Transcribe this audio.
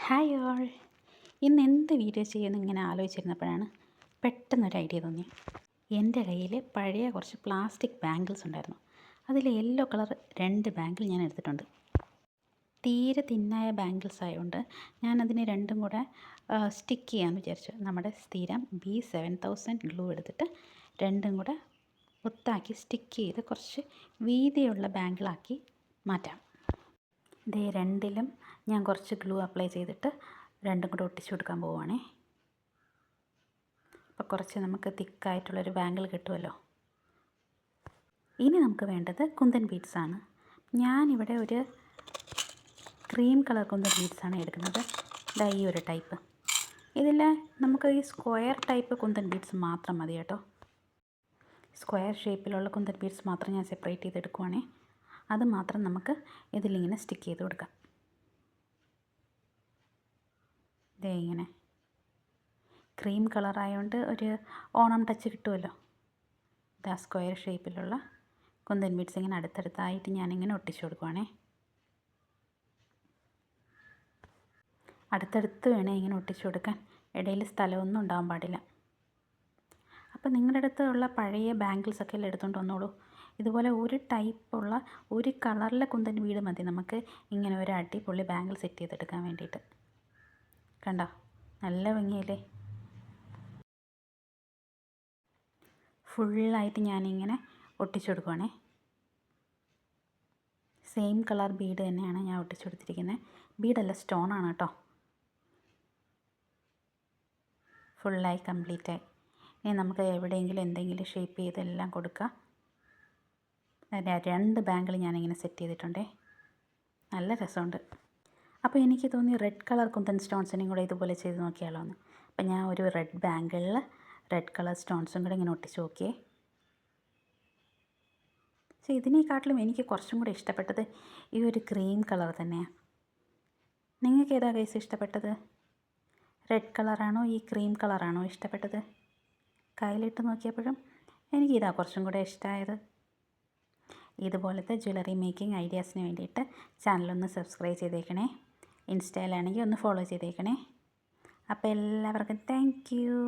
Hi all. ഇന്ന് എന്ത് video ചെയ്യുമെന്ന് ഇങ്ങനെ ആലോചിച്ചിരുന്നപ്പോഴാണ് പെട്ടെന്നൊരു ഐഡിയ തോന്നി. എൻ്റെ കയ്യിൽ പഴയ കുറച്ച് പ്ലാസ്റ്റിക് ബാംഗിൾസ് ഉണ്ടായിരുന്നു. അതിൽ യെല്ലോ കളർ 2 ബാംഗിൾ ഞാൻ എടുത്തിട്ടുണ്ട്. തീരെ തിന്നായ ബാംഗിൾസ് ആയതുകൊണ്ട് ഞാനതിനെ രണ്ടും കൂടെ സ്റ്റിക്ക് ചെയ്യാമെന്ന് വിചാരിച്ചു. നമ്മുടെ സ്ഥിരം B7000 ഗ്ലൂ എടുത്തിട്ട് രണ്ടും കൂടെ ഒത്താക്കി സ്റ്റിക്ക് ചെയ്ത് കുറച്ച് വീതിയുള്ള ബാംഗിളാക്കി മാറ്റാം. ദേ രണ്ടിലും ഞാൻ കുറച്ച് ഗ്ലൂ അപ്ലൈ ചെയ്തിട്ട് രണ്ടും കൂടെ ഒട്ടിച്ചു കൊടുക്കാൻ പോവുകയാണേ. അപ്പോൾ കുറച്ച് നമുക്ക് തിക്കായിട്ടുള്ളൊരു ബാംഗിൾ കിട്ടുമല്ലോ. ഇനി നമുക്ക് വേണ്ടത് കുന്തൻ ബീഡ്സാണ്. ഞാനിവിടെ ഒരു ക്രീം കളർ കുന്തൻ ബീഡ്സാണ് എടുക്കുന്നത്. ഇതാ ഈ ഒരു ടൈപ്പ്. ഇതിൽ നമുക്ക് ഈ സ്ക്വയർ ടൈപ്പ് കുന്തൻ ബീഡ്സ് മാത്രം മതി കേട്ടോ. സ്ക്വയർ ഷേപ്പിലുള്ള കുന്തൻ ബീഡ്സ് മാത്രം ഞാൻ സെപ്പറേറ്റ് ചെയ്തെടുക്കുവാണേ. അത് മാത്രം നമുക്ക് ഇതിലിങ്ങനെ സ്റ്റിക്ക് ചെയ്ത് കൊടുക്കാം. ഇതേ ഇങ്ങനെ ക്രീം കളറായതുകൊണ്ട് ഒരു ഓണം ടച്ച് കിട്ടുമല്ലോ. ഇതാ സ്ക്വയർ ഷേപ്പിലുള്ള കുന്തൻ ബീഡ്സ് ഇങ്ങനെ അടുത്തടുത്തായിട്ട് ഞാനിങ്ങനെ ഒട്ടിച്ചു കൊടുക്കുവാണേ. അടുത്തടുത്ത് വേണേ ഇങ്ങനെ ഒട്ടിച്ചു കൊടുക്കാൻ, ഇടയിൽ സ്ഥലമൊന്നും ഉണ്ടാകാൻ പാടില്ല. അപ്പോൾ നിങ്ങളുടെ അടുത്തുള്ള പഴയ ബാംഗിൾസൊക്കെ എല്ലാം എടുത്തുകൊണ്ട് വന്നോളൂ. ഇതുപോലെ ഒരു ടൈപ്പുള്ള ഒരു കളറിലെ കുന്തൻ ബീഡ് മതി നമുക്ക് ഇങ്ങനെ ഒരു അടിപൊളി ബാംഗിൾ സെറ്റ് ചെയ്തെടുക്കാൻ വേണ്ടിയിട്ട്. കണ്ടോ, നല്ല ഭംഗിയല്ലേ. ഫുള്ളായിട്ട് ഞാനിങ്ങനെ ഒട്ടിച്ചു കൊടുക്കുവാണേ. സെയിം കളർ ബീഡ് തന്നെയാണ് ഞാൻ ഒട്ടിച്ചു കൊടുത്തിരിക്കുന്നത്. ബീഡല്ല, സ്റ്റോണാണ് കേട്ടോ. ഫുള്ളായി കംപ്ലീറ്റായി. ഇനി നമുക്ക് എവിടെയെങ്കിലും എന്തെങ്കിലും ഷേപ്പ് ചെയ്തെല്ലാം കൊടുക്കാം. 2 ബാംഗിൾ ഞാനിങ്ങനെ സെറ്റ് ചെയ്തിട്ടുണ്ടേ. നല്ല രസമുണ്ട്. അപ്പോൾ എനിക്ക് തോന്നി റെഡ് കളർ കുന്തൻ സ്റ്റോൺസിനെയും കൂടെ ഇതുപോലെ ചെയ്ത് നോക്കിയാലോ എന്ന്. അപ്പോൾ ഞാൻ ഒരു റെഡ് ബാംഗിളിൽ റെഡ് കളർ സ്റ്റോൺസും കൂടെ ഇങ്ങനെ ഒട്ടിച്ച് നോക്കിയേ. പക്ഷേ ഇതിനേക്കാട്ടിലും എനിക്ക് കുറച്ചും കൂടെ ഇഷ്ടപ്പെട്ടത് ഈ ഒരു ക്രീം കളർ തന്നെയാണ്. നിങ്ങൾക്ക് ഏതാ കേസ് ഇഷ്ടപ്പെട്ടത്? റെഡ് കളറാണോ ഈ ക്രീം കളറാണോ ഇഷ്ടപ്പെട്ടത്? കയ്യിലിട്ട് നോക്കിയപ്പോഴും എനിക്കിതാ കുറച്ചും കൂടെ ഇഷ്ടമായത്. ഇതുപോലത്തെ ജ്വല്ലറി മേക്കിംഗ് ഐഡിയാസിന് വേണ്ടിയിട്ട് ചാനലൊന്ന് സബ്സ്ക്രൈബ് ചെയ്തേക്കണേ. ഇൻസ്റ്റയിലാണെങ്കിൽ ഒന്ന് ഫോളോ ചെയ്തേക്കണേ. അപ്പോൾ എല്ലാവർക്കും താങ്ക് യു.